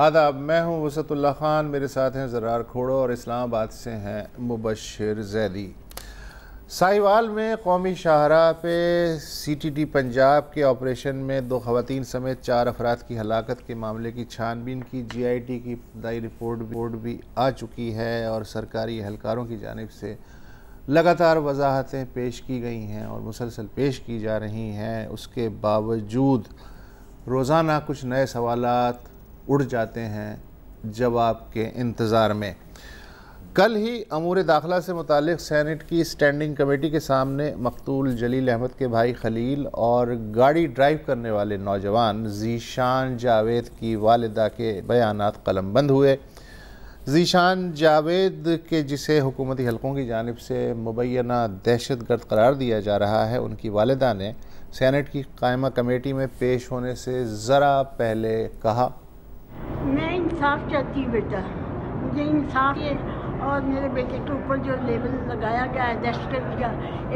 आदाब, मैं हूं वसतुल्लाह खान, मेरे साथ हैं ज़रार खोड़ो और इस्लामाबाद से हैं मुबशिर जैदी। साहिवाल में कौमी शाहराह पे CTD पंजाब के ऑपरेशन में 2 ख़वातीन समेत 4 अफराद की हलाकत के मामले की छानबीन की GIT की इब्तदाई रिपोर्ट भी आ चुकी है और सरकारी एहलकारों की जानिब से लगातार वजाहतें पेश की गई हैं और मुसलसल पेश की जा रही हैं। उसके बावजूद रोज़ाना कुछ नए सवालात उड़ जाते हैं जवाब के इंतज़ार में। कल ही अमूर दाखिला से मुतालिक सेनेट की स्टैंडिंग कमेटी के सामने मकतूल जलील अहमद के भाई खलील और गाड़ी ड्राइव करने वाले नौजवान ज़ीशान जावेद की वालिदा के बयानात कलमबंद हुए। ज़ीशान जावेद के जिसे हुकूमती हलकों की जानिब से मुबैना दहशतगर्द करार दिया जा रहा है, उनकी वालिदा ने सेनेट की कायमा कमेटी में पेश होने से ज़रा पहले कहा, मैं इंसाफ चाहती हूँ बेटा, मुझे इंसाफ है। और मेरे बेटे के ऊपर जो लेबल लगाया गया है दहशतगर्द का,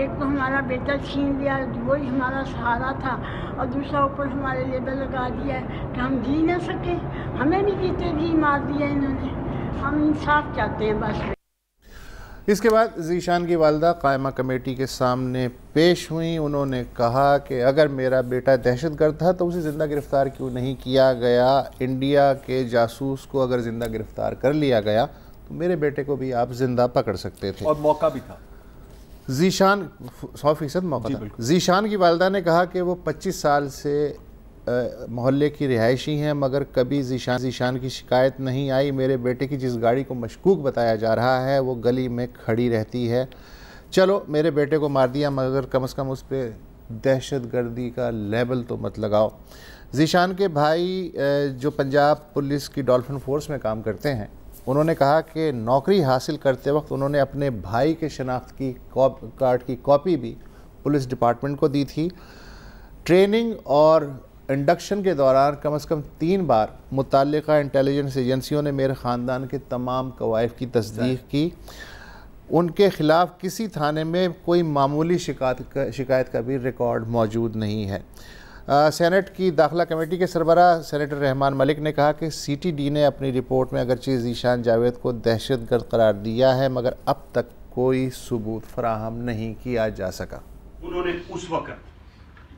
एक तो हमारा बेटा छीन लिया, वही हमारा सहारा था, और दूसरा ऊपर हमारे लेबल लगा दिया है कि हम जी ना सके, हमें भी जीते जी मार दिया इन्होंने। हम इंसाफ चाहते हैं बस। इसके बाद ज़ीशान की वालिदा कायमा कमेटी के सामने पेश हुई। उन्होंने कहा कि अगर मेरा बेटा दहशतगर्द था तो उसे ज़िंदा गिरफ़्तार क्यों नहीं किया गया? इंडिया के जासूस को अगर ज़िंदा गिरफ़्तार कर लिया गया तो मेरे बेटे को भी आप ज़िंदा पकड़ सकते थे, और मौका भी था। ज़ीशान 100% मौका था। ज़ीशान की वालिदा ने कहा कि वो 25 साल से मोहल्ले की रिहायशी हैं, मगर कभी ज़ीशान की शिकायत नहीं आई। मेरे बेटे की जिस गाड़ी को मशकूक बताया जा रहा है वो गली में खड़ी रहती है। चलो मेरे बेटे को मार दिया, मगर कम से कम उस पर दहशतगर्दी का लेबल तो मत लगाओ। ज़ीशान के भाई जो पंजाब पुलिस की डॉल्फिन फोर्स में काम करते हैं, उन्होंने कहा कि नौकरी हासिल करते वक्त उन्होंने अपने भाई के शनाख्त की कार्ड की कॉपी भी पुलिस डिपार्टमेंट को दी थी। ट्रेनिंग और इंडक्शन के दौरान कम से कम 3 बार मुतल्लिका इंटेलिजेंस एजेंसियों ने मेरे ख़ानदान के तमाम कवायद की तस्दीक की। उनके ख़िलाफ़ किसी थाने में कोई मामूली शिकायत का भी रिकॉर्ड मौजूद नहीं है। सेनेट की दाखिला कमेटी के सरबराह सेनेटर रहमान मलिक ने कहा कि CTD ने अपनी रिपोर्ट में अगरचे ज़ीशान जावेद को दहशतगर्द करार दिया है, मगर अब तक कोई सबूत फराहम नहीं किया जा सका। उन्होंने उस वक्त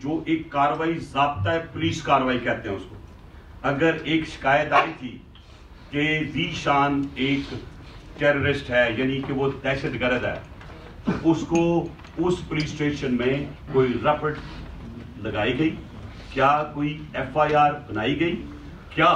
जो एक कार्रवाई ज़ाब्ता है, पुलिस कार्रवाई कहते हैं उसको, अगर एक शिकायत आई थी कि ज़ीशान एक टेररिस्ट है, यानी कि वो दहशतगर्द है, तो उसको उस पुलिस स्टेशन में कोई रिपोर्ट लगाई गई? क्या कोई FIR बनाई गई? क्या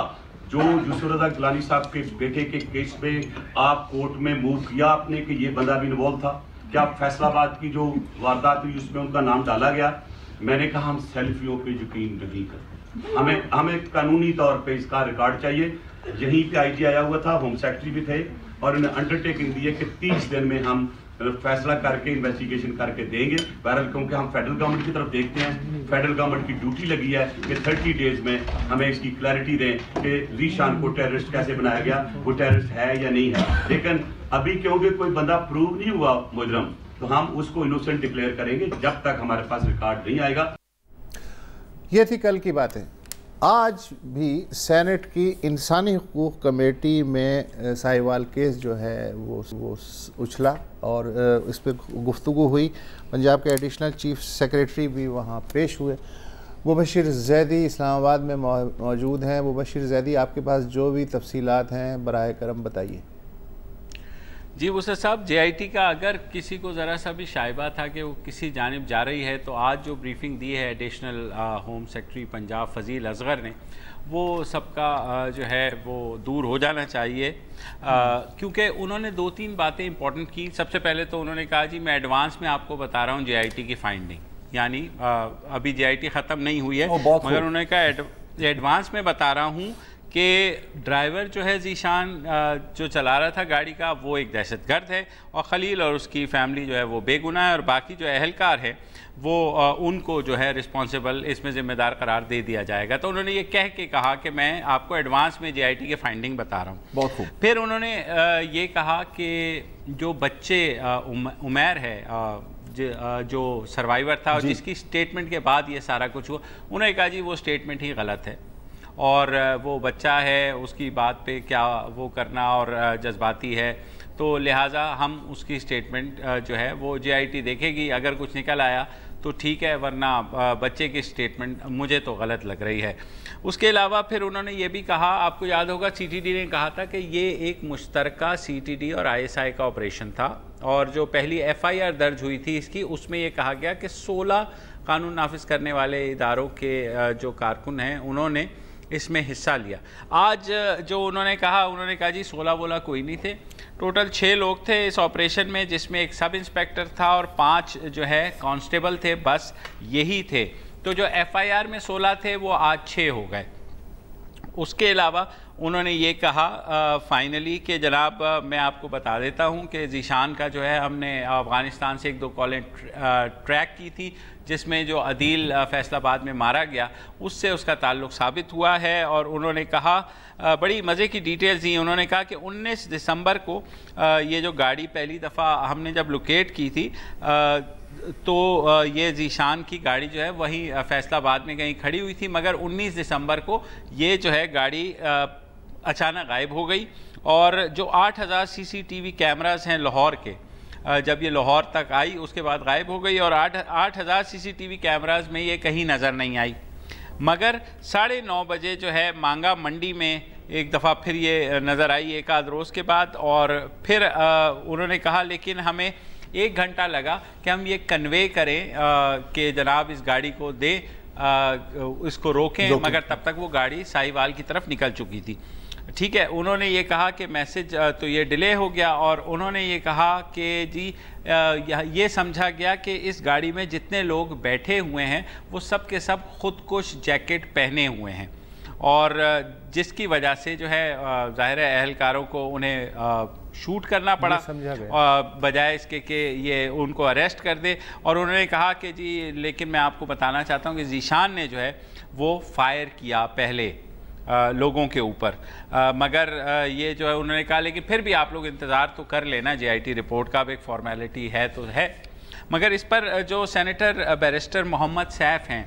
जो यूसुफ रज़ा गिलानी साहब के बेटे के केस में आप कोर्ट में मूव किया आपने कि ये बंदा भी इन्वॉल्व था? क्या फैसलाबाद की जो वारदात हुई उसमें उनका नाम डाला गया? मैंने कहा हम सेल्फियों पे यकीन नहीं करते, हमें कानूनी तौर पे इसका रिकॉर्ड चाहिए। यहीं पे IG आया हुआ था, होम सेक्रेटरी भी थे, और उन्हें अंडरटेकिंग दी है कि 30 दिन में हम फैसला करके इन्वेस्टिगेशन करके देंगे। बहरहाल क्योंकि हम फेडरल गवर्नमेंट की तरफ देखते हैं, फेडरल गवर्नमेंट की ड्यूटी लगी है कि 30 डेज में हमें इसकी क्लैरिटी दें कि ज़ीशान को टेररिस्ट कैसे बनाया गया, वो टेररिस्ट है या नहीं है। लेकिन अभी क्योंकि कोई बंदा प्रूव नहीं हुआ मुजरम, तो हम उसको इनोसेंट डिक्लेयर करेंगे जब तक हमारे पास रिकॉर्ड नहीं आएगा। ये थी कल की बातें। आज भी सेनेट की इंसानी हुकूक कमेटी में साहिवाल केस जो है वो उछला और इस पर गुफ्तगू हुई। पंजाब के एडिशनल चीफ सेक्रेटरी भी वहाँ पेश हुए। मुबशिर जैदी इस्लामाबाद में मौजूद हैं। मुबशिर जैदी, आपके पास जो भी तफसीलात हैं बराए करम बताइए। जी वसत साहब, JIT का अगर किसी को ज़रा सा भी शायबा था कि वो किसी जानिब जा रही है, तो आज जो ब्रीफिंग दी है additional home secretary Punjab Fazeel Asghar ने, वो सबका जो है वो दूर हो जाना चाहिए, क्योंकि उन्होंने 2-3 बातें इंपॉर्टेंट की। सबसे पहले तो उन्होंने कहा जी मैं एडवांस में आपको बता रहा हूँ JIT की फाइंडिंग, यानी अभी JIT ख़त्म नहीं हुई है, मगर उन्होंने कहा एडवांस में बता रहा हूँ कि ड्राइवर जो है ज़ीशान जो चला रहा था गाड़ी का, वो एक दहशतगर्द है, और खलील और उसकी फैमिली जो है वो बेगुनाह है, और बाकी जो अहलकार है वो उनको जो है रिस्पॉन्सिबल, इसमें ज़िम्मेदार करार दे दिया जाएगा। तो उन्होंने ये कह के कहा कि मैं आपको एडवांस में JIT के फाइंडिंग बता रहा हूँ। बहुत खूब। फिर उन्होंने ये कहा कि जो बच्चे उमैर है जो सर्वाइवर था और जिसकी स्टेटमेंट के बाद ये सारा कुछ हुआ, उन्होंने कहा जी वो स्टेटमेंट ही गलत है, और वो बच्चा है, उसकी बात पे क्या वो करना और जज्बाती है, तो लिहाजा हम उसकी स्टेटमेंट जो है वो JIT देखेगी। अगर कुछ निकल आया तो ठीक है, वरना बच्चे की स्टेटमेंट मुझे तो गलत लग रही है। उसके अलावा फिर उन्होंने ये भी कहा, आपको याद होगा CTD ने कहा था कि ये एक मुश्तरका CTD और ISI का ऑपरेशन था, और जो पहली FIR दर्ज हुई थी इसकी, उसमें ये कहा गया कि 16 कानून नाफिज करने वाले इदारों के जो कारकुन हैं उन्होंने इसमें हिस्सा लिया। आज जो उन्होंने कहा जी 16 बोला कोई नहीं थे, टोटल 6 लोग थे इस ऑपरेशन में, जिसमें एक सब इंस्पेक्टर था और 5 जो है कांस्टेबल थे, बस यही थे। तो जो FIR में 16 थे वो आज 6 हो गए। उसके अलावा उन्होंने ये कहा फाइनली कि जनाब मैं आपको बता देता हूँ कि ज़ीशान का जो है हमने अफ़गानिस्तान से 1-2 कॉलें ट्रैक की थी, जिसमें जो अदील फैसलाबाद में मारा गया उससे उसका ताल्लुक़ साबित हुआ है। और उन्होंने कहा बड़ी मज़े की डिटेल्स दी। उन्होंने कहा कि 19 दिसंबर को ये जो गाड़ी पहली दफ़ा हमने जब लोकेट की थी तो ये ज़ीशान की गाड़ी जो है वहीं फैसलाबाद में कहीं खड़ी हुई थी, मगर 19 दिसंबर को ये जो है गाड़ी अचानक गायब हो गई। और जो 8000 CCTV कैमरास हैं लाहौर के, जब ये लाहौर तक आई उसके बाद गायब हो गई, और 8000 CCTV कैमरास में ये कहीं नज़र नहीं आई। मगर 9:30 बजे जो है मांगा मंडी में एक दफ़ा फिर ये नज़र आई, एक आध रोज़ के बाद। और फिर उन्होंने कहा लेकिन हमें 1 घंटा लगा कि हम ये कन्वे करें कि जनाब इस गाड़ी को दे, इसको रोकें, मगर तब तक वो गाड़ी साहिवाल की तरफ निकल चुकी थी। ठीक है, उन्होंने ये कहा कि मैसेज तो ये डिले हो गया, और उन्होंने ये कहा कि जी ये समझा गया कि इस गाड़ी में जितने लोग बैठे हुए हैं वो सब के सब खुदकुश जैकेट पहने हुए हैं, और जिसकी वजह से जो है ज़ाहिर है अहलकारों को उन्हें शूट करना पड़ा बजाय इसके कि ये उनको अरेस्ट कर दे। और उन्होंने कहा कि जी लेकिन मैं आपको बताना चाहता हूँ कि ज़ीशान ने जो है वो फायर किया पहले लोगों के ऊपर, मगर ये जो है उन्होंने कहा लेकिन फिर भी आप लोग इंतज़ार तो कर लेना, JIT रिपोर्ट का भी एक फॉर्मेलिटी है तो है। मगर इस पर जो सेनेटर बैरिस्टर मोहम्मद सैफ हैं,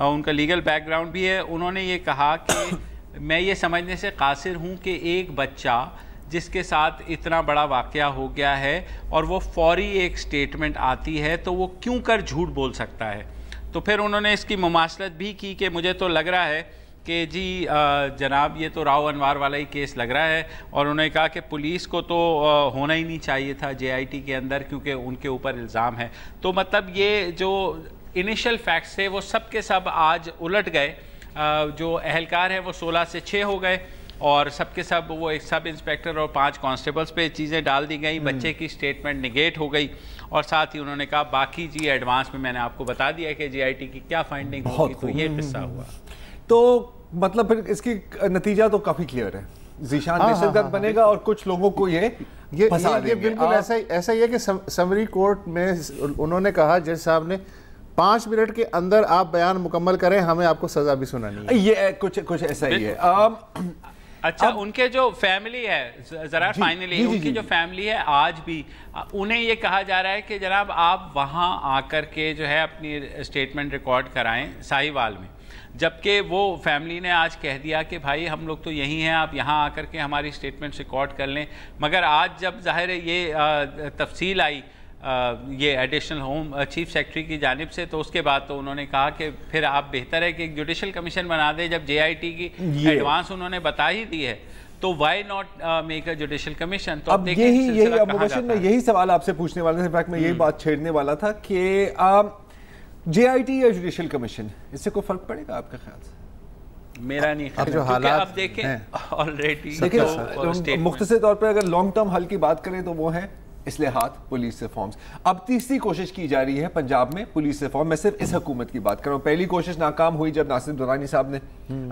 उनका लीगल बैकग्राउंड भी है, उन्होंने ये कहा कि मैं ये समझने से कासिर हूँ कि एक बच्चा जिसके साथ इतना बड़ा वाक़या हो गया है और वो फौरी एक स्टेटमेंट आती है तो वो क्यों कर झूठ बोल सकता है। तो फिर उन्होंने इसकी मुमासलत भी की कि मुझे तो लग रहा है कि जी जनाब ये तो राव अनवार वाला ही केस लग रहा है, और उन्होंने कहा कि पुलिस को तो होना ही नहीं चाहिए था JIT के अंदर क्योंकि उनके ऊपर इल्ज़ाम है। तो मतलब ये जो इनिशियल फैक्ट्स थे वो सब के सब आज उलट गए। जो अहलकार हैं वो 16 से 6 हो गए, और सब के सब वो एक सब इंस्पेक्टर और 5 कांस्टेबल्स पे चीज़ें डाल दी गई, बच्चे की स्टेटमेंट निगेट हो गई। और साथ ही उन्होंने कहा बाकी जी एडवांस में मैंने आपको बता दिया कि JIT की क्या फाइंडिंग होगी, तो ये किस्सा हुआ। तो मतलब फिर इसकी नतीजा तो काफी क्लियर है, ज़ीशान दहशतगर्द बनेगा और कुछ लोगों को ये बिल्कुल ऐसा ही है कि समरी कोर्ट में उन्होंने कहा जज साहब ने 5 मिनट के अंदर आप बयान मुकम्मल करें, हमें आपको सजा भी सुनानी है। ये कुछ ऐसा ही है। अच्छा, उनके जो फैमिली है जरा फाइनली उनकी जो फैमिली है आज भी उन्हें ये कहा जा रहा है कि जनाब आप वहाँ आकर के जो है अपनी स्टेटमेंट रिकॉर्ड कराएं साहिवाल में, जबकि वो फैमिली ने आज कह दिया कि भाई हम लोग तो यहीं हैं, आप यहाँ आकर के हमारी स्टेटमेंट रिकॉर्ड कर लें। मगर आज जब ज़ाहिर है ये तफसील आई ये एडिशनल होम चीफ सेक्रेटरी की जानिब से, तो उसके बाद तो उन्होंने कहा कि फिर आप बेहतर है कि एक जुडिशल कमीशन बना दें। जब JIT की एडवांस उन्होंने बता ही दी है तो why not make a judicial commission. तो अब यही सवाल आपसे पूछने वाला था, इनफैक्ट मैं यही बात छेड़ने वाला था कि JIT या जुडिशल कमीशन, इससे कोई फर्क पड़ेगा आपके ख्याल से? मेरा नहीं ख्याल, जो हालात आप देखें ऑलरेडी। लेकिन मुख्तसर तौर पर अगर लॉन्ग टर्म हल की बात करें तो वो है इस्लाहात, पुलिस रिफॉर्म्स। अब तीसरी कोशिश की जा रही है पंजाब में पुलिस रिफॉर्म। मैं सिर्फ इस हुकूमत की बात कर रहा हूँ। पहली कोशिश नाकाम हुई जब नासिर दुरानी साहब ने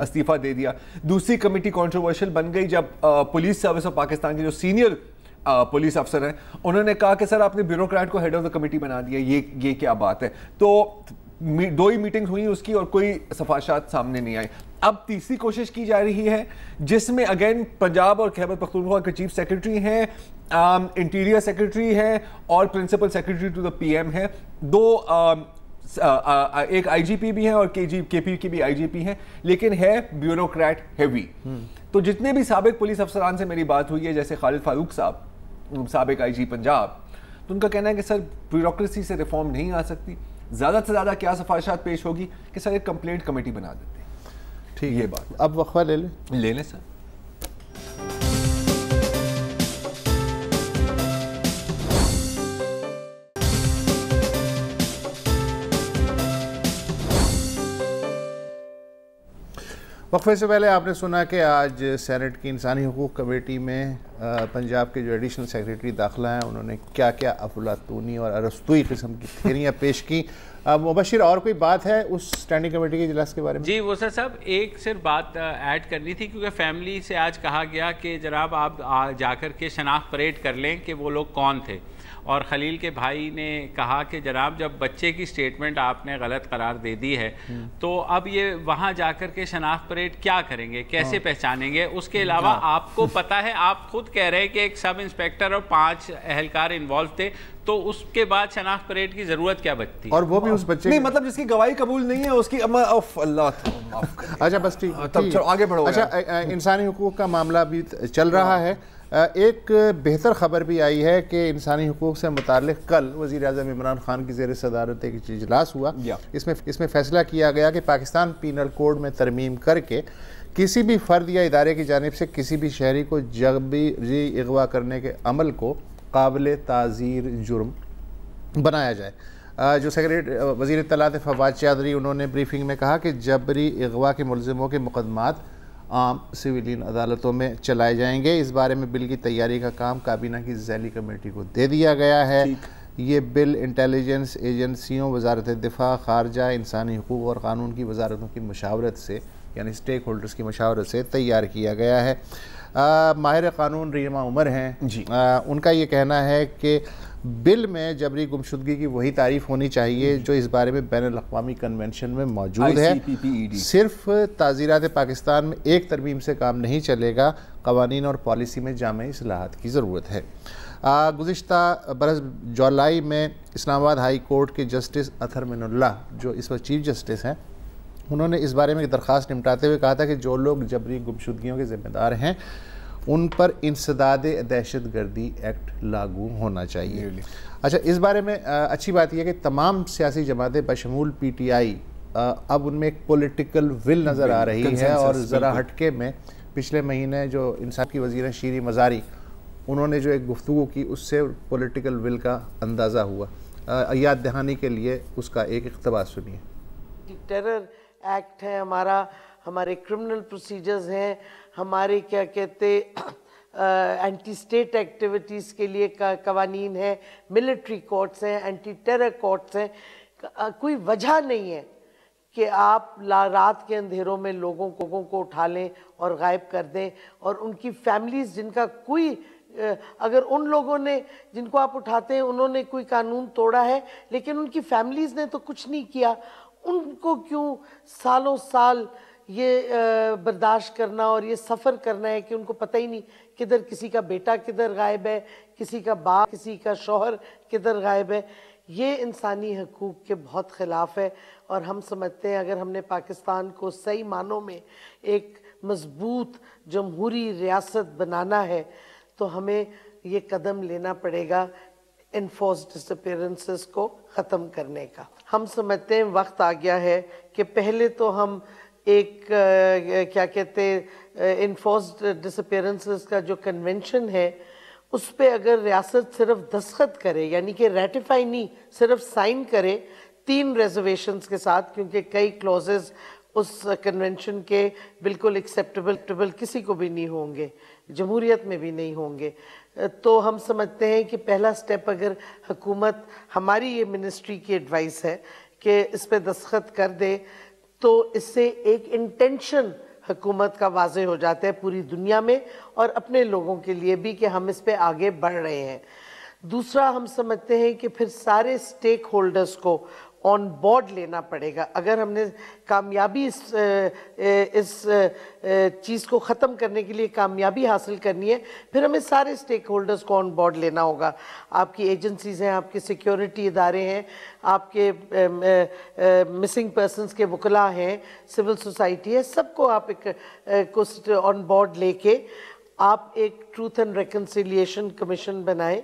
इस्तीफा दे दिया। दूसरी कमेटी कंट्रोवर्शियल बन गई जब पुलिस सर्विस ऑफ पाकिस्तान के जो सीनियर पुलिस अफसर हैं उन्होंने कहा कि सर आपने ब्यूरोक्रेट को हेड ऑफ द कमेटी बना दिया, ये क्या बात है। तो 2 ही मीटिंग्स हुई उसकी और कोई सफाशात सामने नहीं आई। अब तीसरी कोशिश की जा रही है जिसमें अगेन पंजाब और खैबर पख्तूनख्वा के चीफ सेक्रेटरी हैं, इंटीरियर सेक्रेटरी है और principal secretary to the PM है। 2 एक आईजीपी भी है और केपी की भी आईजीपी है, लेकिन है ब्यूरोक्रेट हेवी। तो जितने भी साबिक पुलिस अफसरान से मेरी बात हुई है, जैसे खालिद फारूक साहब साबिक आईजी पंजाब, तो उनका कहना है कि सर ब्यूरोक्रेसी से रिफॉर्म नहीं आ सकती। ज़्यादा से ज़्यादा क्या सिफारिशात पेश होगी कि सर एक कंप्लेंट कमेटी बना देते हैं। ठीक, ये बात। अब वक्फा ले लें सर। वक्फे से पहले आपने सुना कि आज सेनेट की इंसानी हुकूक कमेटी में पंजाब के जो एडिशनल सेक्रेटरी दाखिला हैं उन्होंने क्या क्या अफलातूनी और अरस्तुई किस्म की थेरियाँ पेश की। मुबशिर, और कोई बात है उस स्टैंडिंग कमेटी के इजलास के बारे में? जी वो सर साहब, एक सिर्फ बात ऐड करनी थी, क्योंकि फैमिली से आज कहा गया कि जनाब आप जाकर के शनाख्त परेड कर लें कि वो लोग कौन थे। और खलील के भाई ने कहा कि जनाब जब बच्चे की स्टेटमेंट आपने गलत करार दे दी है तो अब ये वहाँ जाकर के शनाख्त परेड क्या करेंगे, कैसे पहचानेंगे? उसके अलावा आपको पता है, आप खुद कह रहे हैं कि एक सब इंस्पेक्टर और 5 एहलकार इन्वॉल्व थे, तो उसके बाद शनाख्त परेड की जरूरत क्या बचती? और वो भी उस बच्चे नहीं, मतलब जिसकी गवाही कबूल नहीं है उसकी अल्लाह। अच्छा बस ठीक, चलो आगे बढ़ो। अच्छा, इंसानी हुकूक का मामला भी चल रहा है। एक बेहतर ख़बर भी आई है कि इंसानी हुकूक से मुताल्लिक़ कल वज़ीर-ए-आज़म इमरान खान की ज़ेर सदारत एक इजलास हुआ। इसमें फ़ैसला किया गया कि पाकिस्तान पीनल कोड में तरमीम करके किसी भी फ़र्द या इदारे की जानिब से किसी भी शहरी को जबरी अगवा करने के अमल को काबिल ताज़ीर जुर्म बनाया जाए। जो सेक्रेटरी वज़ीर इत्तलात फवाद चौधरी, उन्होंने ब्रीफिंग में कहा कि जबरी अगवा के मुलज़िमों के मुकदमात आम सिविलियन अदालतों में चलाए जाएंगे। इस बारे में बिल की तैयारी का काम काबीना की ज़ैली कमेटी को दे दिया गया है। ये बिल इंटेलिजेंस एजेंसियों, वजारत दिफा, खारजा, इंसानी हुकूक और क़ानून की वजारतों की मशावरत से, यानी स्टेक होल्डर्स की मशावरत से तैयार किया गया है। माहिर क़ानून रीमा उमर हैं जी, उनका ये कहना है कि बिल में जबरी गुमशुदगी की वही तारीफ होनी चाहिए जो इस बारे में बैनुल अक़वामी कन्वेंशन में मौजूद है। सिर्फ ताज़ीरात पाकिस्तान में एक तरमीम से काम नहीं चलेगा, क़वानीन और पॉलिसी में जामे इस्लाहात की ज़रूरत है। गुज़िश्ता बरस जुलाई में इस्लामाबाद हाई कोर्ट के जस्टिस अतहर मिनुल्लाह, जो इस वक्त चीफ जस्टिस हैं, उन्होंने इस बारे में एक दरख्वास्त निपटाते हुए कहा था कि जो लोग जबरी गुमशुदगियों के ज़िम्मेदार हैं उन पर इंसदाद दहशत गर्दी एक्ट लागू होना चाहिए। अच्छा, इस बारे में अच्छी बात यह है कि तमाम सियासी जमातें बशमूल PTI अब उनमें एक पॉलिटिकल विल नज़र आ रही है। और ज़रा हटके में पिछले महीने जो इंसाफ की वज़ीर शीरी मज़ारी, उन्होंने जो एक गुफ्तगू की उससे पॉलिटिकल विल का अंदाज़ा हुआ। याद दहानी के लिए उसका एक इक़्तिबास सुनिए। टेरर एक्ट है हमारा, हमारे क्रिमिनल प्रोसीजर्स हैं, हमारे क्या कहते एंटी स्टेट एक्टिविटीज़ के लिए कवानीन है, मिलिट्री कोर्ट्स हैं, एंटी टेरर कोर्ट्स हैं। कोई वजह नहीं है कि आप रात के अंधेरों में लोगों को उठा लें और गायब कर दें, और उनकी फैमिलीज़ जिनका कोई, अगर उन लोगों ने जिनको आप उठाते हैं उन्होंने कोई कानून तोड़ा है लेकिन उनकी फैमिलीज़ ने तो कुछ नहीं किया, उनको क्यों सालों साल ये बर्दाश्त करना और ये सफ़र करना है कि उनको पता ही नहीं किधर किसी का बेटा किधर गायब है, किसी का बाप, किसी का शौहर किधर गायब है। ये इंसानी हकूक़ के बहुत ख़िलाफ़ है। और हम समझते हैं अगर हमने पाकिस्तान को सही मानों में एक मजबूत जमहूरी रियासत बनाना है तो हमें ये कदम लेना पड़ेगा इनफोर्स डिसअपीयरेंसेस को ख़त्म करने का। हम समझते हैं वक्त आ गया है कि पहले तो हम एक क्या कहते इनफोर्स डिसअपीयरेंसेस का जो कन्वेंशन है उस पे अगर रियासत सिर्फ दस्तखत करे, यानी कि रेटिफाई नहीं, सिर्फ साइन करे 3 रिजर्वेशंस के साथ, क्योंकि कई क्लॉजेस उस कन्वेंशन के बिल्कुल एक्सेप्टेबल किसी को भी नहीं होंगे, जमहूरियत में भी नहीं होंगे। तो हम समझते हैं कि पहला स्टेप अगर हुकूमत, हमारी ये मिनिस्ट्री की एडवाइस है कि इस पे दस्तखत कर दे, तो इससे एक इंटेंशन हुकूमत का वाज़े हो जाता है पूरी दुनिया में और अपने लोगों के लिए भी कि हम इस पे आगे बढ़ रहे हैं। दूसरा, हम समझते हैं कि फिर सारे स्टेक होल्डर्स को ऑन बोर्ड लेना पड़ेगा। अगर हमने कामयाबी इस चीज़ को ख़त्म करने के लिए कामयाबी हासिल करनी है, फिर हमें सारे स्टेक होल्डर्स को ऑन बोर्ड लेना होगा। आपकी एजेंसीज़ हैं, आपके सिक्योरिटी इदारे हैं, आपके मिसिंग पर्सनस के वकला हैं, सिविल सोसाइटी है, सबको आप एक ऑन बोर्ड लेके आप एक ट्रूथ एंड रिकन्सिलिएशन कमीशन बनाएं,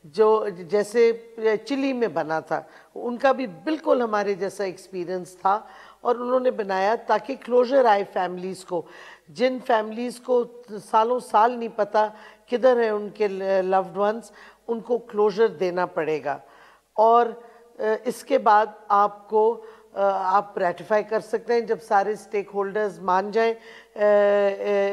जो जैसे चिली में बना था। उनका भी बिल्कुल हमारे जैसा एक्सपीरियंस था और उन्होंने बनाया ताकि क्लोजर आए फैमिलीज़ को। जिन फैमिलीज़ को सालों साल नहीं पता किधर है उनके लव्ड वंस, उनको क्लोजर देना पड़ेगा। और इसके बाद आपको आप रेटिफाई कर सकते हैं। जब सारे स्टेक होल्डर्स मान जाएं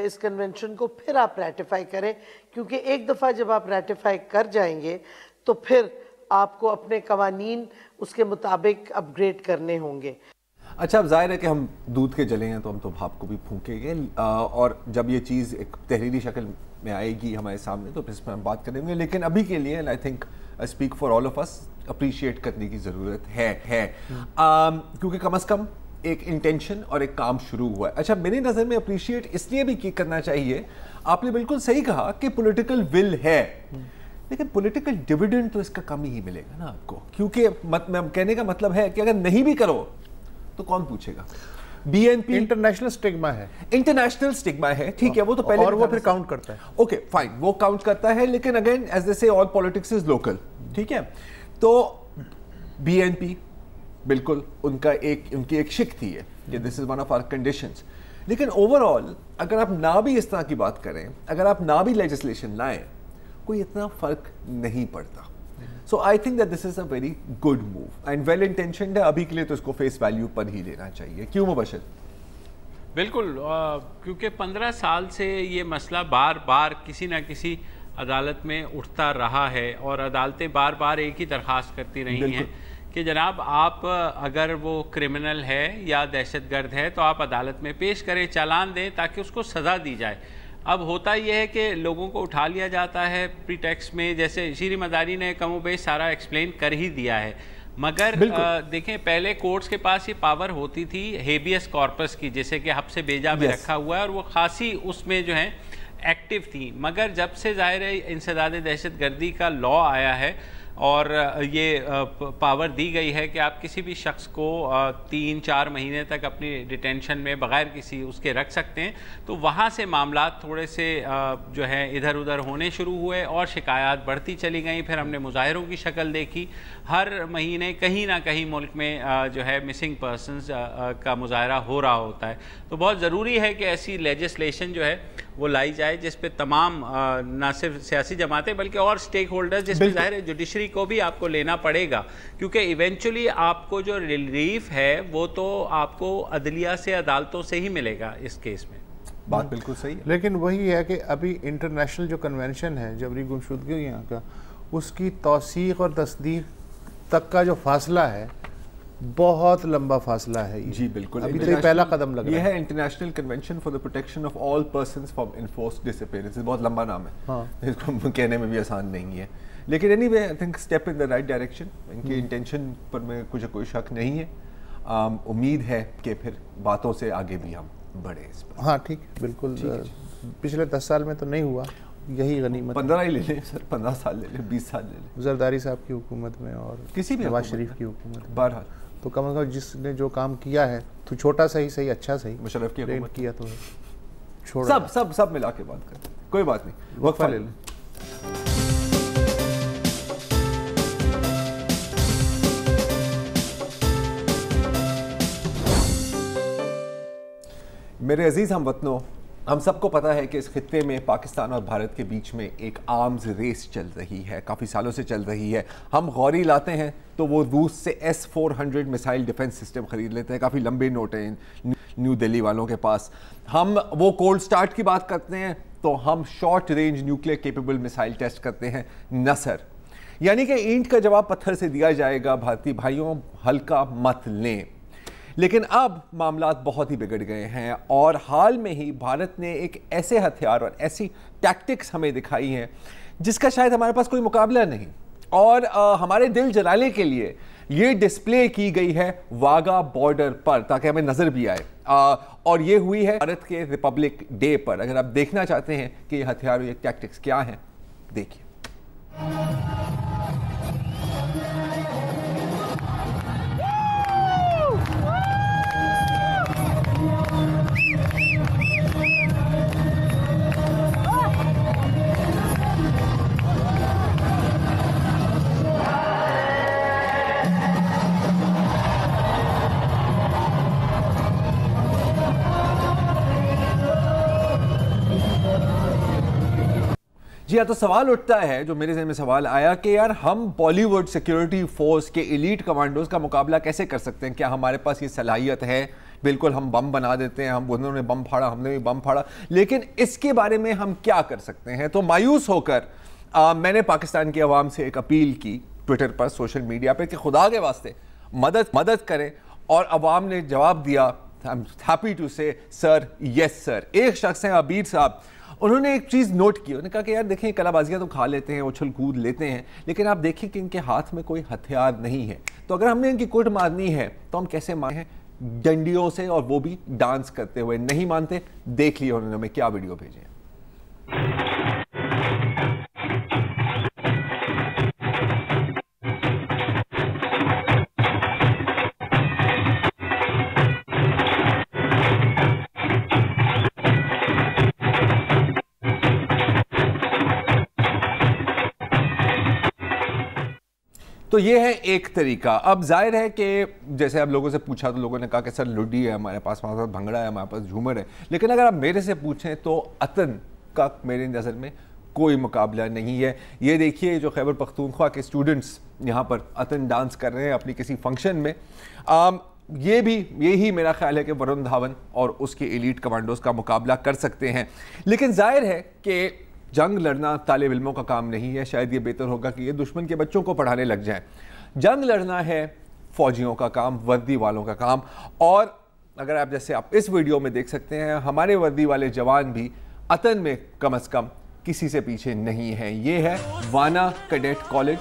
इस कन्वेंशन को, फिर आप रेटिफाई करें, क्योंकि एक दफ़ा जब आप रेटिफाई कर जाएंगे तो फिर आपको अपने कवानीन उसके मुताबिक अपग्रेड करने होंगे। अच्छा, अब जाहिर है कि हम दूध के जले हैं तो हम तो भाप को भी फूंकेंगे, और जब ये चीज़ एक तहरीरी शक्ल में आएगी हमारे सामने तो इस पर हम बात करेंगे। लेकिन अभी के लिए and I think I speak for all of us, appreciate करने की ज़रूरत है क्योंकि कम से कम एक इंटेंशन और एक काम शुरू हुआ है। अच्छा, मेरी नज़र में अप्रिशिएट इसलिए भी करना चाहिए, आपने बिल्कुल सही कहा कि पॉलिटिकल विल है, लेकिन पॉलिटिकल डिविडेंड तो इसका कम ही मिलेगा ना आपको, क्योंकि कहने का मतलब है कि अगर नहीं भी करो तो कौन पूछेगा। बीएनपी इंटरनेशनल स्टिग्मा है, इंटरनेशनल स्टिग्मा है, ठीक है, वो तो पहले, और वो फिर काउंट करता है। ओके फाइन, वो काउंट करता है, लेकिन अगेन एज दे से ऑल पॉलिटिक्स इज लोकल, ठीक है। तो बीएनपी बिल्कुल उनकी एक शिक थी है कि this is one of our conditions, लेकिन ओवरऑल अगर आप ना भी इस तरह की बात करें, अगर आप ना भी लेजिस्लेशन लाएं, कोई इतना फर्क नहीं पड़ता। So I think that this is a very good move and well intentioned है। अभी के लिए तो इसको फेस वैल्यू पर ही लेना चाहिए। क्यों मुबशर? बिल्कुल, क्योंकि 15 साल से ये मसला बार बार किसी ना किसी अदालत में उठता रहा है और अदालतें बार बार एक ही दरख्वास्त करती रही हैं कि जनाब आप अगर वो क्रिमिनल है या दहशतगर्द है तो आप अदालत में पेश करें, चालान दें ताकि उसको सज़ा दी जाए। अब होता यह है कि लोगों को उठा लिया जाता है प्रीटेक्स्ट में, जैसे शीरी मदारी ने कमोबेश सारा एक्सप्लेन कर ही दिया है, मगर देखें पहले कोर्ट्स के पास ये पावर होती थी हेबियस कॉर्पस की, जैसे कि हब्स बेजा में रखा हुआ है, और वो खासी उसमें जो है एक्टिव थी। मगर जब से ज़ाहिर है इंसदाद दहशतगर्दी का लॉ आया है और ये पावर दी गई है कि आप किसी भी शख्स को 3-4 महीने तक अपनी डिटेंशन में बग़ैर किसी उसके रख सकते हैं, तो वहाँ से मामला थोड़े से जो है इधर उधर होने शुरू हुए और शिकायत बढ़ती चली गई। फिर हमने मुजाहिरों की शक्ल देखी, हर महीने कहीं ना कहीं मुल्क में जो है मिसिंग पर्सनस का मुजाहरा हो रहा होता है। तो बहुत ज़रूरी है कि ऐसी लेजिस्लेशन जो है वो लाई जाए जिस पे तमाम ना सिर्फ सियासी जमातें बल्कि और स्टेक होल्डर्स, जिसमें ज़ाहिर है जुडिशरी को भी आपको लेना पड़ेगा, क्योंकि इवेंचुअली आपको जो रिलीफ है वो तो आपको अदलिया से, अदालतों से ही मिलेगा इस केस में। बात बिल्कुल सही है, लेकिन वही है कि अभी इंटरनेशनल जो कन्वेंशन है जबरी गुमशुदगी यहाँ का, उसकी तौसीक और तस्दीक तक का जो फासला है बहुत लंबा फासला है। जी बिल्कुल, अभी तो पहला कदम लग रहा है। ये है international convention for the protection of all persons from enforced disappearance. बहुत लंबा नाम है, हाँ। इसको कहने में भी आसान नहीं है, लेकिन anyway I think step in the right direction. इनके इंटेंशन पर में कोई शक नहीं है। उम्मीद है कि फिर बातों से आगे भी हम बढ़े इस पर। हाँ ठीक, बिल्कुल। पिछले 10 साल में तो नहीं हुआ, यही गनीमत। 15 ही ले लें सर, 15 साल ले लें, 20 साल ले लें, जरदारी साहब की हुकूमत में और किसी भी नवाज शरीफ की हुकूमत में। बहरहाल तो कम से कम जिसने जो काम किया है तो छोटा सा ही सही, अच्छा सही, मुशर्रफ की हुकूमत किया तो छोड़ सब मिला के बात करते हैं, कोई बात नहीं, वक्फा ले लें। मेरे अजीज हम वतनों, हम सबको पता है कि इस खित्ते में पाकिस्तान और भारत के बीच में एक आर्म्स रेस चल रही है, काफ़ी सालों से चल रही है। हम गौरी लाते हैं तो वो रूस से S-400 मिसाइल डिफेंस सिस्टम ख़रीद लेते हैं, काफ़ी लंबे नोट हैं न्यू दिल्ली वालों के पास। हम वो कोल्ड स्टार्ट की बात करते हैं तो हम short range nuclear capable missile test करते हैं, नसर। यानी कि ईंट का जवाब पत्थर से दिया जाएगा। भारतीय भाइयों, हल्का मत लें। लेकिन अब मामलात बहुत ही बिगड़ गए हैं और हाल में ही भारत ने एक ऐसे हथियार और ऐसी टैक्टिक्स हमें दिखाई हैं जिसका शायद हमारे पास कोई मुकाबला नहीं। और हमारे दिल जलाने के लिए ये डिस्प्ले की गई है वाघा बॉर्डर पर ताकि हमें नजर भी आए, और ये हुई है भारत के रिपब्लिक डे पर। अगर आप देखना चाहते हैं कि ये हथियार, ये टैक्टिक्स क्या हैं, देखिए। जी हाँ, तो सवाल उठता है, जो मेरे ज़हन में सवाल आया कि यार हम बॉलीवुड सिक्योरिटी फोर्स के एलीट कमांडोज का मुकाबला कैसे कर सकते हैं? क्या हमारे पास ये सलाहियत है? बिल्कुल हम बम बना देते हैं, हम उन्होंने बम फाड़ा, हमने भी बम फाड़ा, लेकिन इसके बारे में हम क्या कर सकते हैं? तो मायूस होकर मैंने पाकिस्तान की आवाम से एक अपील की ट्विटर पर, सोशल मीडिया पर, कि खुदा के वास्ते मदद करें, और अवाम ने जवाब दिया, आई एम हैप्पी टू से, सर यस सर। एक शख्स हैं अबीर साहब, उन्होंने एक चीज़ नोट की, उन्होंने कहा कि यार देखें, कलाबाजियाँ तो खा लेते हैं, उछल कूद लेते हैं, लेकिन आप देखें कि इनके हाथ में कोई हथियार नहीं है। तो अगर हमने इनकी कुट मारनी है तो हम कैसे मारे हैं? डंडियों से, और वो भी डांस करते हुए। नहीं मानते? देख लिया उन्होंने हमें क्या वीडियो भेजे हैं। तो ये है एक तरीका। अब जाहिर है कि जैसे आप लोगों से पूछा तो लोगों ने कहा कि सर लुडी है हमारे पास भंगड़ा है, हमारे पास झूमर है, लेकिन अगर आप मेरे से पूछें तो अतन का मेरी नज़र में कोई मुकाबला नहीं है। ये देखिए, जो खैबर पख्तूनख्वा के स्टूडेंट्स यहाँ पर अतन डांस कर रहे हैं अपनी किसी फंक्शन में, यही मेरा ख्याल है कि वरुण धावन और उसके एलीट कमांडोज का मुकाबला कर सकते हैं। लेकिन जाहिर है कि जंग लड़ना तालिब इल्मों का काम नहीं है। शायद ये बेहतर होगा कि ये दुश्मन के बच्चों को पढ़ाने लग जाएं। जंग लड़ना है फौजियों का काम, वर्दी वालों का काम। और अगर आप जैसे आप इस वीडियो में देख सकते हैं, हमारे वर्दी वाले जवान भी अतन में कम से कम किसी से पीछे नहीं है। ये है वाना कैडेट कॉलेज,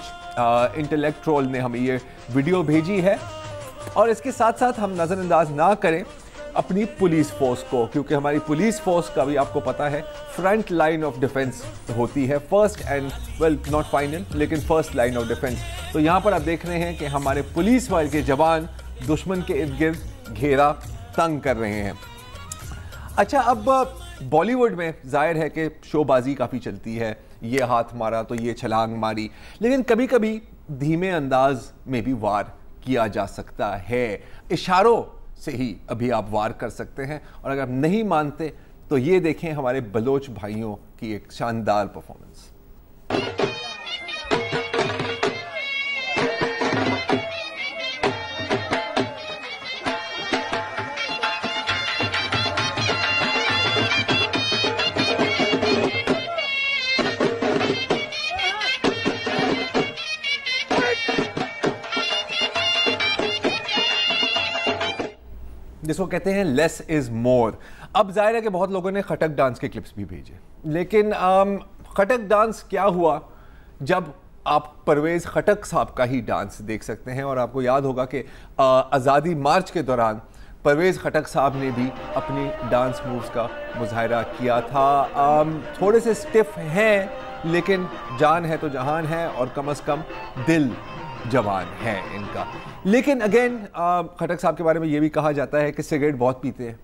इंटेलेक्ट्रोल ने हमें ये वीडियो भेजी है। और इसके साथ साथ हम नज़रअंदाज ना करें अपनी पुलिस फोर्स को, क्योंकि हमारी पुलिस फोर्स का भी आपको पता है फ्रंट लाइन ऑफ डिफेंस होती है, first and well not final, लेकिन फर्स्ट लाइन ऑफ डिफेंस। तो यहाँ पर आप देख रहे हैं कि हमारे पुलिस वाले के जवान दुश्मन के इर्द गिर्द घेरा तंग कर रहे हैं। अच्छा, अब बॉलीवुड में जाहिर है कि शोबाजी काफ़ी चलती है, ये हाथ मारा तो ये छलांग मारी, लेकिन कभी कभी धीमे अंदाज में भी वार किया जा सकता है। इशारों से ही अभी आप वार कर सकते हैं। और अगर आप नहीं मानते तो ये देखें हमारे बलोच भाइयों की एक शानदार परफॉर्मेंस। जिसको कहते हैं लेस इज मोर। अब जाहिर है कि बहुत लोगों ने खटक डांस के क्लिप्स भी भेजे, लेकिन खटक डांस क्या हुआ जब आप परवेज़ खटक साहब का ही डांस देख सकते हैं। और आपको याद होगा कि आज़ादी मार्च के दौरान परवेज़ खटक साहब ने भी अपनी डांस मूव्स का मुजाहरा किया था। थोड़े से स्टिफ हैं, लेकिन जान है तो जहान है, और कम से कम दिल जवान है इनका। लेकिन अगेन खटक साहब के बारे में ये भी कहा जाता है कि सिगरेट बहुत पीते हैं,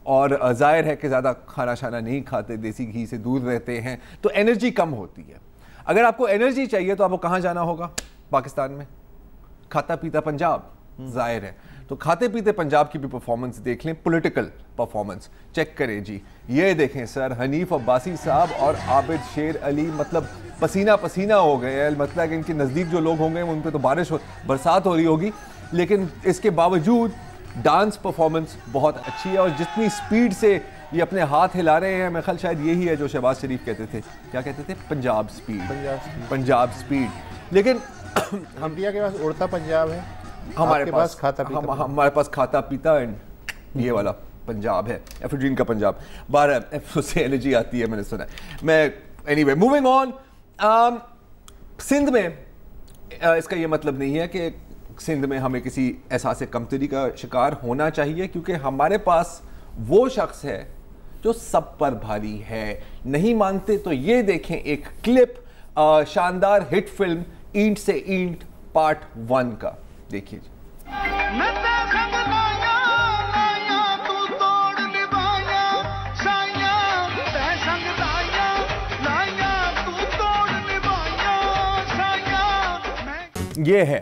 और जाहिर है कि ज़्यादा खाना शाना नहीं खाते, देसी घी से दूर रहते हैं, तो एनर्जी कम होती है। अगर आपको एनर्जी चाहिए तो आपको कहाँ जाना होगा? पाकिस्तान में खाता पीता पंजाब, जाहिर है। तो खाते पीते पंजाब की भी परफॉर्मेंस देख लें, पॉलिटिकल परफॉर्मेंस चेक करें जी। ये देखें सर, हनीफ अब्बासी साहब और आबिद शेर अली मतलब पसीना पसीना हो गए। मतलब कि इनके नज़दीक जो लोग होंगे उन पर तो बरसात हो रही होगी, लेकिन इसके बावजूद डांस परफॉर्मेंस बहुत अच्छी है। और जितनी स्पीड से ये अपने हाथ हिला रहे हैं, मेरे ख्याल शायद यही है जो शहबाज शरीफ कहते थे, क्या कहते थे? पंजाब स्पीड। लेकिन हम इंडिया के पास उड़ता पंजाब है, हमारे पास खाता पीता एंड ये वाला पंजाब है, एफिड्रीन का पंजाब। 12 से एलर्जी आती है, मैंने सुना है। मैं एनीवे मूविंग ऑन। सिंध में इसका ये मतलब नहीं है कि सिंध में हमें किसी एहसास कमतरी का शिकार होना चाहिए, क्योंकि हमारे पास वो शख्स है जो सब पर भारी है। नहीं मानते तो ये देखें एक क्लिप शानदार हिट फिल्म ईंट से ईंट पार्ट 1 का, देखिए। ये है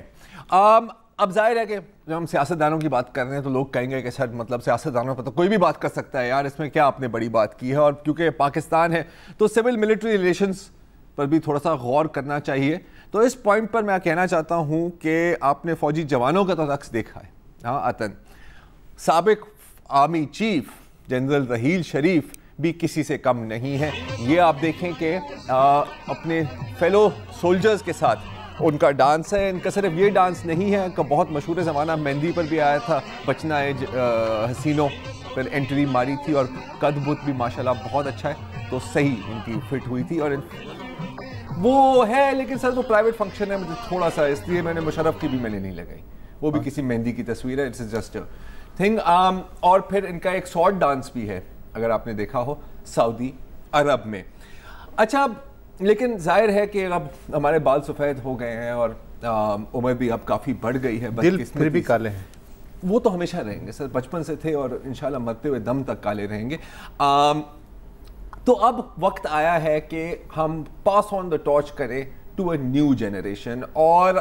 अब जाहिर है कि जब हम सियासतदानों की बात कर रहे हैं तो लोग कहेंगे कि सर मतलब सियासतदानों पर तो कोई भी बात कर सकता है यार, इसमें क्या आपने बड़ी बात की है। और क्योंकि पाकिस्तान है तो सिविल मिलिट्री रिलेशंस पर भी थोड़ा सा गौर करना चाहिए। तो इस पॉइंट पर मैं कहना चाहता हूँ कि आपने फौजी जवानों का तो रक्स देखा है, हाँ अतन, साबिक आर्मी चीफ जनरल रहील शरीफ भी किसी से कम नहीं है। ये आप देखें कि अपने फेलो सोल्जर्स के साथ उनका डांस है। इनका सिर्फ ये डांस नहीं है, इनका बहुत मशहूर ज़माना मेहंदी पर भी आया था, बचना है हसीनों पर एंट्री मारी थी और कद बुत भी माशाल्लाह बहुत अच्छा है, तो सही उनकी फिट हुई थी। और वो है, लेकिन सर वो प्राइवेट फंक्शन है, मुझे थोड़ा सा इसलिए मैंने मुशर्रफ की भी मैंने नहीं लगाई, वो भी किसी मेहंदी की तस्वीर है, इट्स जस्ट अ थिंग। और फिर इनका एक शॉर्ट डांस भी है, अगर आपने देखा हो, सऊदी अरब में। अच्छा, लेकिन जाहिर है कि अब हमारे बाल सफ़ेद हो गए हैं और उम्र भी अब काफ़ी बढ़ गई है, दिल फिर भी काले हैं। वो तो हमेशा रहेंगे सर, बचपन से थे और इंशाल्लाह मरते हुए दम तक काले रहेंगे। तो अब वक्त आया है कि हम पास ऑन द टॉर्च करें टू अ न्यू जनरेशन। और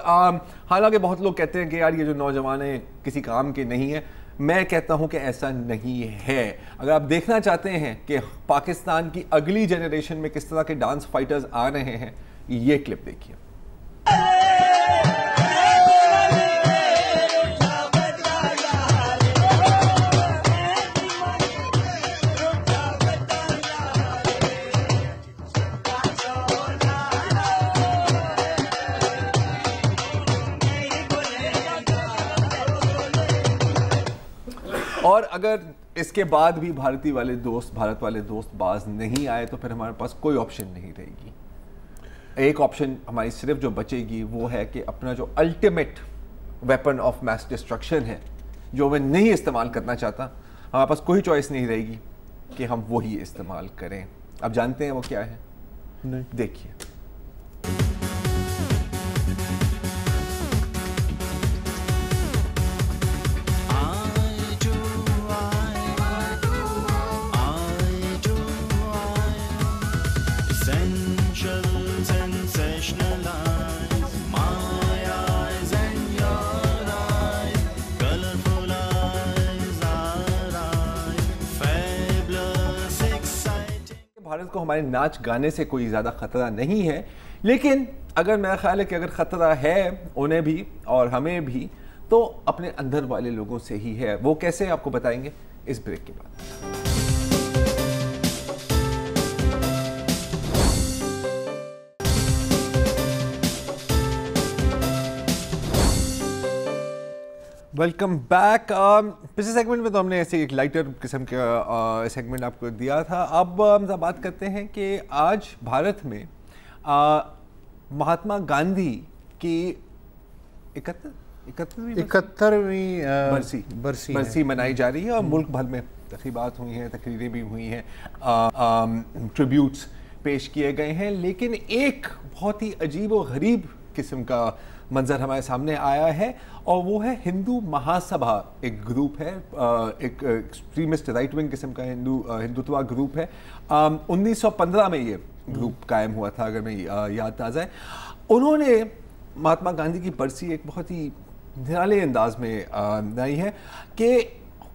हालांकि बहुत लोग कहते हैं कि यार ये जो नौजवान हैं किसी काम के नहीं है, मैं कहता हूं कि ऐसा नहीं है। अगर आप देखना चाहते हैं कि पाकिस्तान की अगली जनरेशन में किस तरह के डांस फाइटर्स आ रहे हैं, ये क्लिप देखिए। और अगर इसके बाद भी भारत वाले दोस्त बाज नहीं आए तो फिर हमारे पास कोई ऑप्शन नहीं रहेगी। एक ऑप्शन हमारी सिर्फ जो बचेगी वो है कि अपना जो ultimate weapon of mass destruction है, जो मैं नहीं इस्तेमाल करना चाहता, हमारे पास कोई चॉइस नहीं रहेगी कि हम वही इस्तेमाल करें। अब जानते हैं वो क्या है? नहीं, देखिए। भारत को हमारे नाच गाने से कोई ज़्यादा ख़तरा नहीं है, लेकिन अगर मेरा ख्याल है कि अगर ख़तरा है उन्हें भी और हमें भी, तो अपने अंदर वाले लोगों से ही है। वो कैसे, आपको बताएंगे इस ब्रेक के बाद। Welcome back. पिछले सेगमेंट में तो हमने ऐसे एक लाइटर किस्म का सेगमेंट आपको दिया था। अब हम बात करते हैं कि आज भारत में महात्मा गांधी की 71वीं बरसी मनाई जा रही है और मुल्क भर में तकरीबात हुई हैं, तकरीरें भी हुई हैं, ट्रिब्यूट्स पेश किए गए हैं। लेकिन एक बहुत ही अजीब और गरीब किस्म का मंजर हमारे सामने आया है और वो है हिंदू महासभा। एक ग्रुप है, एक एक्सट्रीमिस्ट राइट विंग किस्म का हिंदुत्व ग्रुप है। 1915 में ये ग्रुप कायम हुआ था, अगर मैं याद ताज़ा है। उन्होंने महात्मा गांधी की बरसी एक बहुत ही निराले अंदाज में मनाई है कि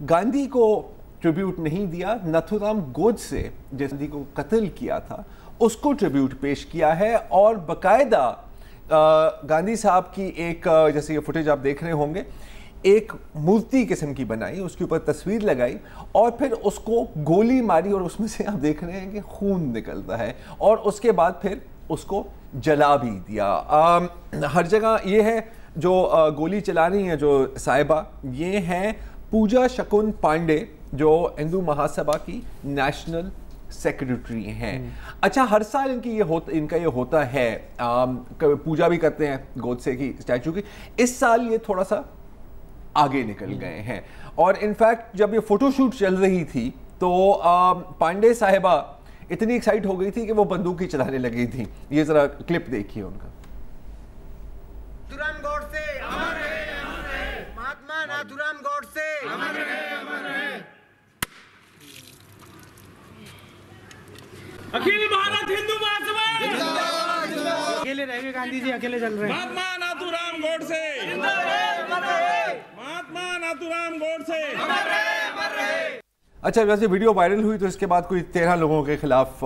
गांधी को ट्रिब्यूट नहीं दिया, नथुराम गोडसे जिस गांधी को कत्ल किया था उसको ट्रिब्यूट पेश किया है। और बाकायदा गांधी साहब की एक, जैसे ये फुटेज आप देख रहे होंगे, एक मूर्ति किस्म की बनाई, उसके ऊपर तस्वीर लगाई और फिर उसको गोली मारी और उसमें से आप देख रहे हैं कि खून निकलता है। और उसके बाद फिर उसको जला भी दिया। हर जगह ये है जो गोली चला रही हैं जो साहिबा, ये हैं पूजा शकुन पांडे, जो हिंदू महासभा की नेशनल सेक्रेटरी हैं। अच्छा, हर साल इनका ये होता है, पूजा भी करते हैं गोडसे की स्टैचू की। इस साल ये थोड़ा सा आगे निकल गए हैं और इनफैक्ट जब ये फोटोशूट चल रही थी तो पांडे साहिबा इतनी एक्साइट हो गई थी कि वो बंदूक ही चलाने लगी थी। ये जरा क्लिप देखिए उनका। नाथुराम गोडसे अमर रहे, महात्मा नाथुराम गोडसे अमर रहे। अखिल भारत हिंदू महासभा अकेले रहेंगे गांधी जी, अकेले चल रहे हैं। महात्मा नाथुराम गोडसे, महात्मा नाथुराम गोडसे। अच्छा, वैसे वीडियो वायरल हुई तो इसके बाद कोई 13 लोगों के खिलाफ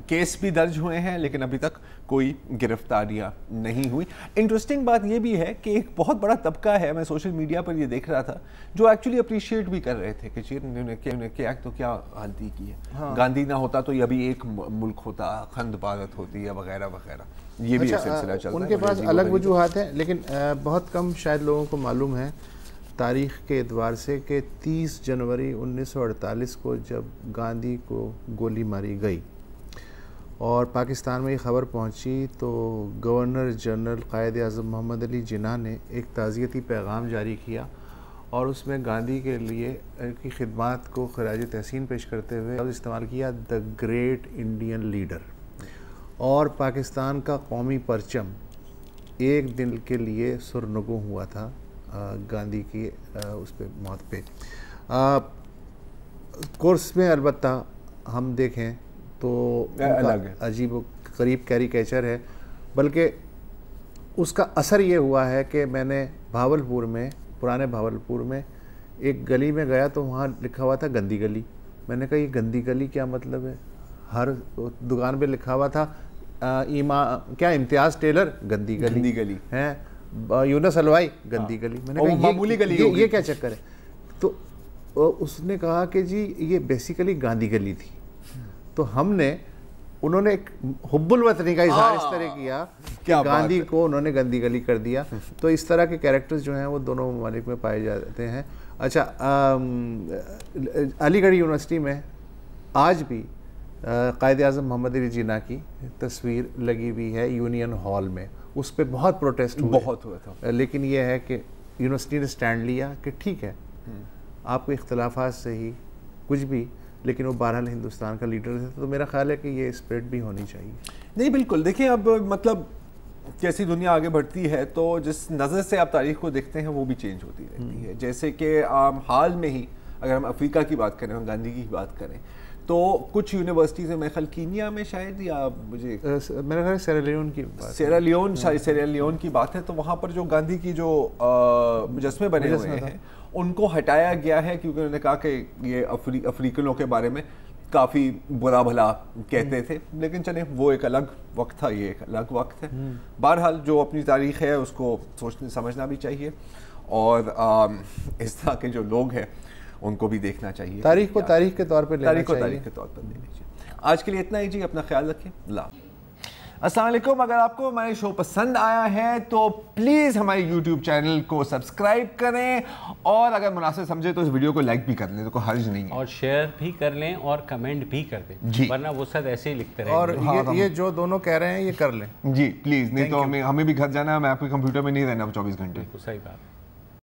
केस भी दर्ज हुए हैं, लेकिन अभी तक कोई गिरफ्तारियां नहीं हुई। इंटरेस्टिंग बात यह भी है कि एक बहुत बड़ा तबका है, मैं सोशल मीडिया पर ये देख रहा था, जो एक्चुअली अप्रिशिएट भी कर रहे थे कि चीर ने तो क्या गलती की है। हाँ। गांधी ना होता तो ये अभी एक मुल्क होता, अखंड भारत होती है वगैरह वगैरह। ये भी सिलसिला चल रहा है। उनके पास अलग वजूहात हैं, लेकिन बहुत कम शायद लोगों को मालूम है तारीख के एतबार से कि 30 जनवरी 1948 को जब गांधी को गोली मारी गई और पाकिस्तान में ये ख़बर पहुंची तो गवर्नर जनरल कायद आज़म मोहम्मद अली जिन्ना ने एक ताज़ियती पैगाम जारी किया और उसमें गांधी के लिए की खिदमात को खराज तहसीन पेश करते हुए इस्तेमाल किया द ग्रेट इंडियन लीडर, और पाकिस्तान का कौमी परचम एक दिन के लिए सुरनगू हुआ था गांधी की उस पर मौत पे। कोर्स में अलबत्ता हम देखें तो अलग अजीब करीब कैरिकेचर है, बल्कि उसका असर ये हुआ है कि मैंने भावलपुर में, पुराने भावलपुर में एक गली में गया तो वहाँ लिखा हुआ था गंदी गली। मैंने कहा ये गंदी गली क्या मतलब है? हर दुकान पे लिखा हुआ था इम्तियाज़ टेलर गंदी गली है, यूनस हलवाई गंदी गली। मैंने कहा मामूली गली ये क्या चक्कर है? तो उसने कहा कि जी ये बेसिकली गांधी गली थी। तो उन्होंने एक हुब्बुल वतनी का इजहार इस तरह किया कि गांधी को उन्होंने गंदी गली कर दिया। तो इस तरह के कैरेक्टर्स जो हैं वो दोनों ममालिक में पाए जाते हैं। अच्छा, अलीगढ़ यूनिवर्सिटी में आज भी कायद आज़म मोहम्मद अली जिन्ना की तस्वीर लगी हुई है यूनियन हॉल में। उस पर बहुत प्रोटेस्ट हुआ था, लेकिन यह है कि यूनिवर्सिटी ने स्टैंड लिया कि ठीक है आपको इख्तलाफात से ही कुछ भी, लेकिन वो बहरहाल हिंदुस्तान का लीडर था। तो मेरा ख्याल है कि ये स्प्रेड भी होनी चाहिए। नहीं, बिल्कुल। देखिए, अब मतलब जैसी दुनिया आगे बढ़ती है तो जिस नज़र से आप तारीख को देखते हैं वो भी चेंज होती रहती है। जैसे कि हाल में ही अगर हम अफ्रीका की बात करें, गांधी की बात करें, तो कुछ यूनिवर्सिटीज़ में खल कीनिया में शायद, या मुझे मेरा ख्याल सेरालियोन की बात, सेरालियोन की बात है, तो वहाँ पर जो गांधी की जो मुजस्मे बने हुए हैं उनको हटाया गया है क्योंकि उन्होंने कहा कि ये अफ्रीकनों के बारे में काफ़ी बुरा भला कहते थे। लेकिन चले, वो एक अलग वक्त था, ये एक अलग वक्त है। बहरहाल जो अपनी तारीख है उसको सोचने समझना भी चाहिए और इस तरह के जो लोग हैं उनको भी देखना चाहिए। तारीख को तारीख के तौर पर ले लीजिए। आज के लिए इतना ही जी, अपना ख्याल रखें। अस्सलाम वालेकुम। अगर आपको हमारे शो पसंद आया है तो प्लीज़ हमारे YouTube चैनल को सब्सक्राइब करें और अगर मुनासिब समझे तो इस वीडियो को लाइक भी कर लें, तो कोई हर्ज नहीं है, और शेयर भी कर लें और कमेंट भी कर दें, वरना वो सब ऐसे ही लिखते रहेंगे। और ये जो दोनों कह रहे हैं ये कर लें जी प्लीज़, नहीं तो हमें भी घर जाना है, मैं आपके कंप्यूटर में नहीं रहना 24 घंटे। सही बात।